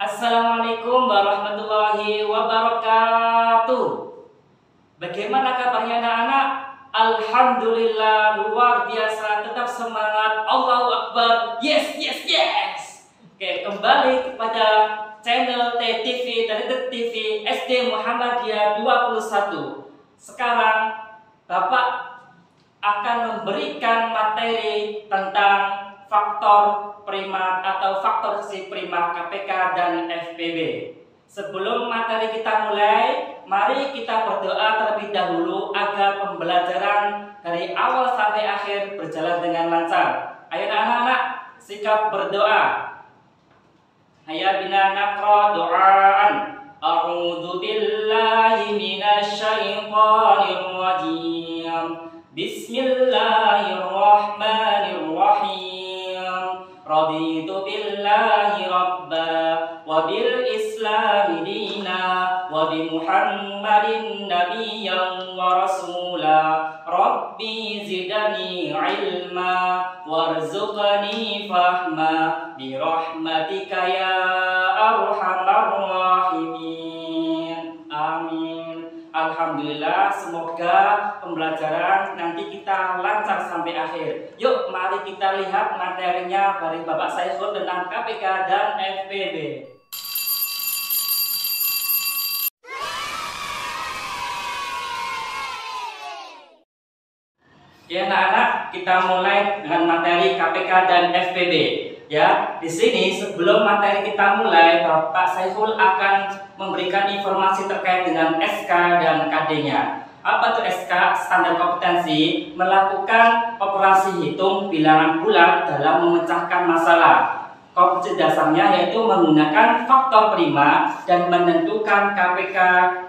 Assalamualaikum warahmatullahi wabarakatuh. Bagaimana kabarnya anak-anak? Alhamdulillah, luar biasa, tetap semangat. Allahu Akbar. Yes, yes, yes. Oke, kembali kepada channel TTV dari TV SD Muhammadiyah 21. Sekarang Bapak akan memberikan materi tentang faktor primat atau faktorisasi primat KPK dan FPB. Sebelum materi kita mulai, mari kita berdoa terlebih dahulu agar pembelajaran dari awal sampai akhir berjalan dengan lancar. Ayo anak-anak, sikap berdoa. Hayya bina naqra doaan. A'udzu billahi minasy syaithanir rajim. Bismillahirrahmanirrahim. Raditu billahi rabba wa bil islami dina wa bi Muhammadin nabiyyan wa rasula. Rabbi zidani ilma warzuqni fahma bi rahmatika ya arhamar rahimin. Amin. Alhamdulillah, semoga pembelajaran nanti kita lancar sampai akhir. Yuk, mari kita lihat materinya dari Bapak Saiful tentang KPK dan FPB. Ya anak-anak, kita mulai dengan materi KPK dan FPB. Ya, di sini sebelum materi kita mulai, Bapak Saiful akan memberikan informasi terkait dengan SK dan KD-nya. Apa itu SK? Standar kompetensi melakukan operasi hitung bilangan bulat dalam memecahkan masalah. Kompetensi dasarnya yaitu menggunakan faktor prima dan menentukan KPK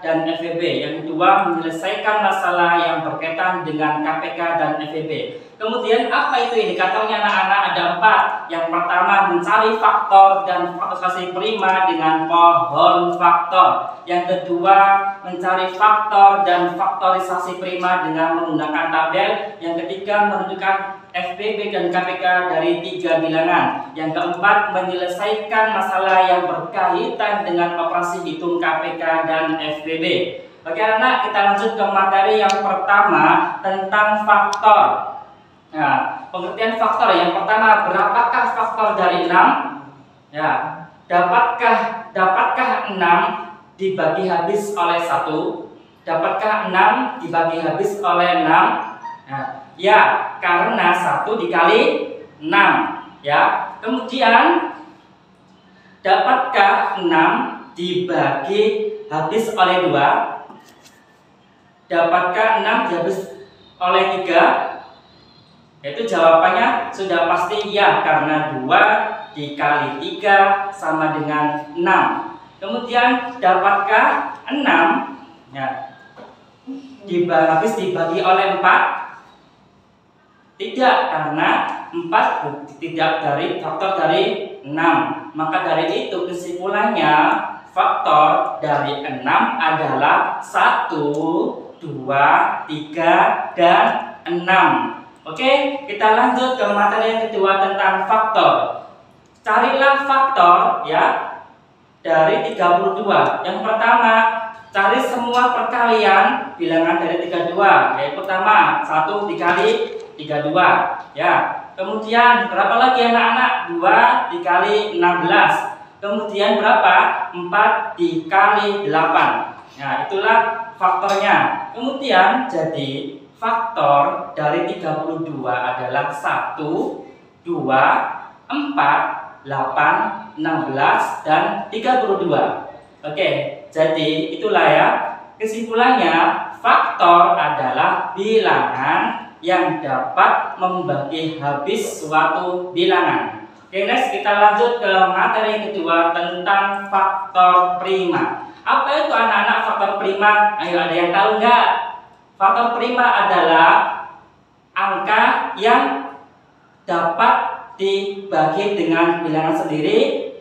dan FPB. Yang kedua, menyelesaikan masalah yang berkaitan dengan KPK dan FPB. Kemudian apa itu indikatornya anak-anak? Ada 4. Yang pertama, mencari faktor dan faktorisasi prima dengan pohon faktor. Yang kedua, mencari faktor dan faktorisasi prima dengan menggunakan tabel. Yang ketiga, menentukan FPB dan KPK dari 3 bilangan. Yang keempat, menyelesaikan masalah yang berkaitan dengan operasi hitung KPK dan FPB. Oke anak, kita lanjut ke materi yang pertama tentang faktor. Nah, pengertian faktor yang pertama, berapakah faktor dari 6? Ya, dapatkah 6 dibagi habis oleh 1? Dapatkah 6 dibagi habis oleh 6? Nah, ya, karena 1 dikali 6. Ya, kemudian dapatkah 6 dibagi habis oleh 2? Dapatkah 6 dibagi oleh 3? Itu jawabannya sudah pasti ya, karena 2 dikali 3 sama dengan 6. Kemudian dapatkah 6 ya, habis dibagi oleh 4? Tidak, karena 4 tidak dari faktor dari 6. Maka dari itu kesimpulannya faktor dari 6 adalah 1, 2, 3, dan 6. Oke, kita lanjut ke materi yang kedua tentang faktor. Carilah faktor ya dari 32. Yang pertama, cari semua perkalian bilangan dari 32. Yang pertama, 1 dikali 32. Ya. Kemudian berapa lagi anak-anak? 2 dikali 16. Kemudian berapa? 4 dikali 8. Nah, itulah faktornya. Kemudian jadi faktor dari 32 adalah 1, 2, 4, 8, 16, dan 32. Oke, jadi itulah ya. Kesimpulannya, faktor adalah bilangan yang dapat membagi habis suatu bilangan. Oke, next kita lanjut ke materi kedua tentang faktor prima. Apa itu anak-anak faktor prima? Ayo, ada yang tahu nggak? Faktor prima adalah angka yang dapat dibagi dengan bilangan sendiri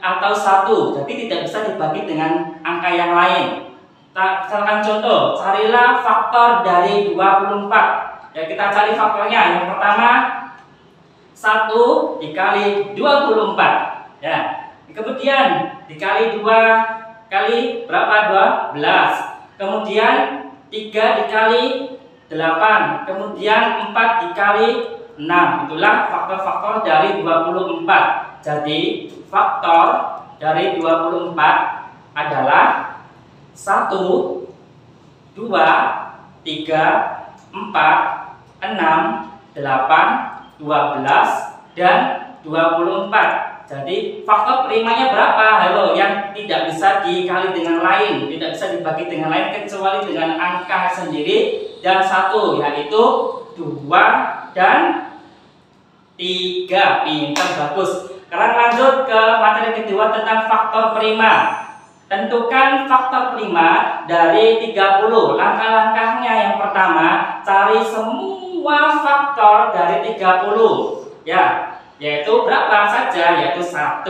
atau 1, jadi tidak bisa dibagi dengan angka yang lain. Misalkan contoh, carilah faktor dari 24. Ya, kita cari faktornya. Yang pertama, 1 dikali 24. Ya, Kemudian dikali 2 kali berapa? 12. Kemudian 3 dikali 8. Kemudian 4 dikali 6. Itulah faktor-faktor dari 24. Jadi faktor dari 24 adalah 1, 2, 3, 4, 6, 8, 12, dan 24. Jadi faktor primanya berapa? Halo, yang tidak bisa dikali dengan lain, tidak bisa dibagi dengan lain kecuali dengan angka sendiri dan 1, yaitu 2 dan 3. Pintar, bagus. Sekarang lanjut ke materi kedua tentang faktor prima. Tentukan faktor prima dari 30. Langkah-langkahnya yang pertama, cari semua faktor dari 30. Ya, yaitu berapa saja? Yaitu 1,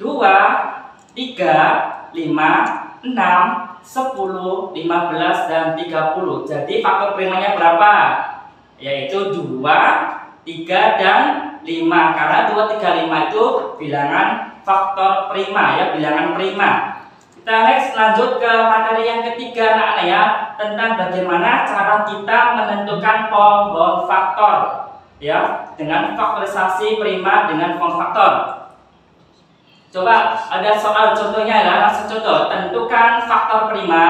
2, 3, 5, 6, 10, 15, dan 30. Jadi faktor primanya berapa? Yaitu 2, 3, dan 5. Karena 2, 3, 5 itu bilangan faktor prima, ya, bilangan prima. Kita next lanjut ke materi yang ketiga, anak-anak, ya, tentang bagaimana cara kita menentukan pohon faktor, ya, dengan faktorisasi prima dengan pohon faktor. Coba ada soal contohnya, ya, langsung contoh. Tentukan faktor prima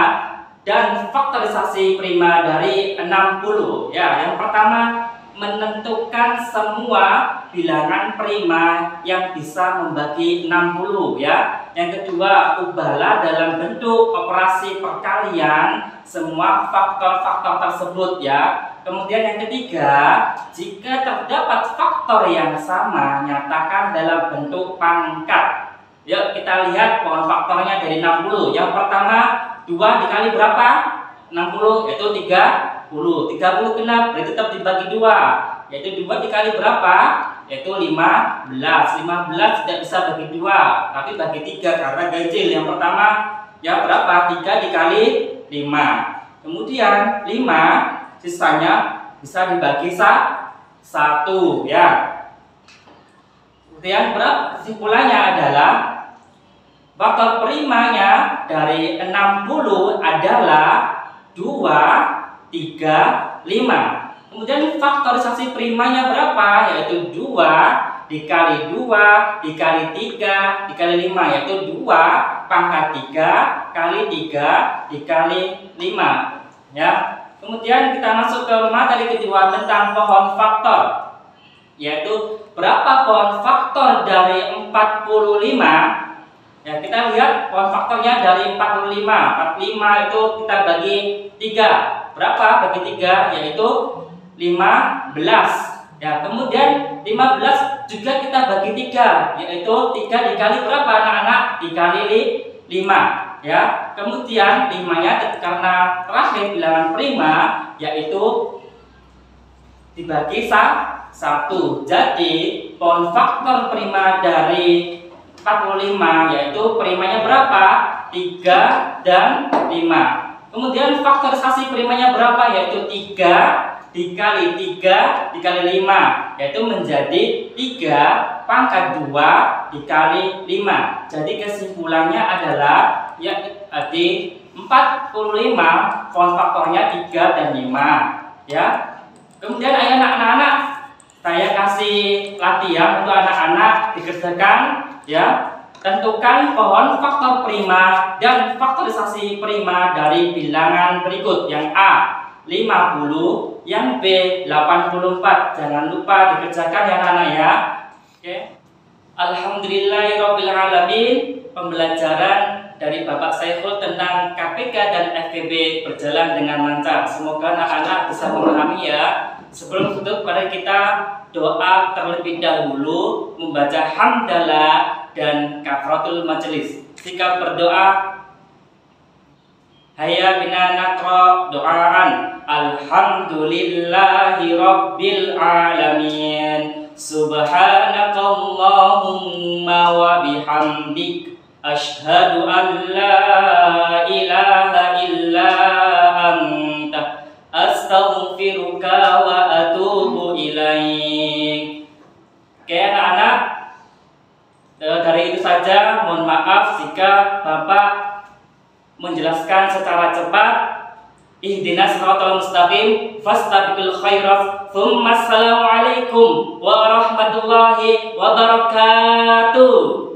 dan faktorisasi prima dari 60. Ya, yang pertama, menentukan semua bilangan prima yang bisa membagi 60, ya. Yang kedua, ubahlah dalam bentuk operasi perkalian semua faktor-faktor tersebut, ya. Kemudian yang ketiga, jika terdapat faktor yang sama, nyatakan dalam bentuk pangkat. Yuk kita lihat pohon faktornya dari 60. Yang pertama, 2 dikali berapa? 60, yaitu 30. 30 genap, berarti tetap dibagi 2, yaitu 2 dikali berapa? Yaitu 15. 15 tidak bisa bagi 2, tapi bagi 3 karena ganjil. Yang pertama, ya berapa? 3 dikali 5. Kemudian 5 sisanya bisa dibagi 1, ya. Kemudian berapa? Kesimpulannya adalah faktor primanya dari 60 adalah 2, 3, 5. Kemudian faktorisasi primanya berapa? Yaitu 2 dikali 2 dikali 3 dikali 5, yaitu 2 pangkat 3 kali 3 dikali 5, ya. Kemudian kita masuk ke materi kedua tentang pohon faktor, yaitu berapa pohon faktor dari 45. Ya, kita lihat pohon faktornya dari 45. 45 itu kita bagi 3. Berapa bagi 3? Yaitu 15. Ya, kemudian 15 juga kita bagi 3, yaitu 3 dikali berapa, anak-anak? Dikali 5, ya. Kemudian 5-nya karena terakhir bilangan prima, yaitu dibagi 1. Jadi pohon faktor prima dari 45 yaitu primanya berapa? 3 dan 5. Kemudian faktorisasi primanya berapa? Yaitu 3 dikali 3 dikali 5, yaitu menjadi 3 pangkat 2 dikali 5. Jadi kesimpulannya adalah ya di 45 pohon faktornya 3 dan 5, ya. Kemudian ayo anak-anak, saya kasih latihan untuk anak-anak dikerjakan, ya. Tentukan pohon faktor prima dan faktorisasi prima dari bilangan berikut. Yang A 50, yang B 84. Jangan lupa dikerjakan ya anak-anak, ya. Oke. Alhamdulillahirabbil alamin. Pembelajaran dari Bapak Saiful tentang KPK dan FPB berjalan dengan lancar. Semoga anak-anak bisa memahami, ya. Sebelum tutup, mari kita doa terlebih dahulu, membaca hamdalah dan kafaratul majelis. Sikap berdoa. Hayya bina naqra doaan. Alhamdulillahi rabbil alamin. Subhanakallahumma wa bihamdik, asyhadu an la ilaha illa anta, astaghfiruka wa atubu ilaik. Oke anak-anak, dari itu itu saja. Mohon maaf jika Bapak menjelaskan secara cepat. Ihdinas siratal mustaqim fastabiqul khairat. Assalamualaikum warahmatullahi wabarakatuh.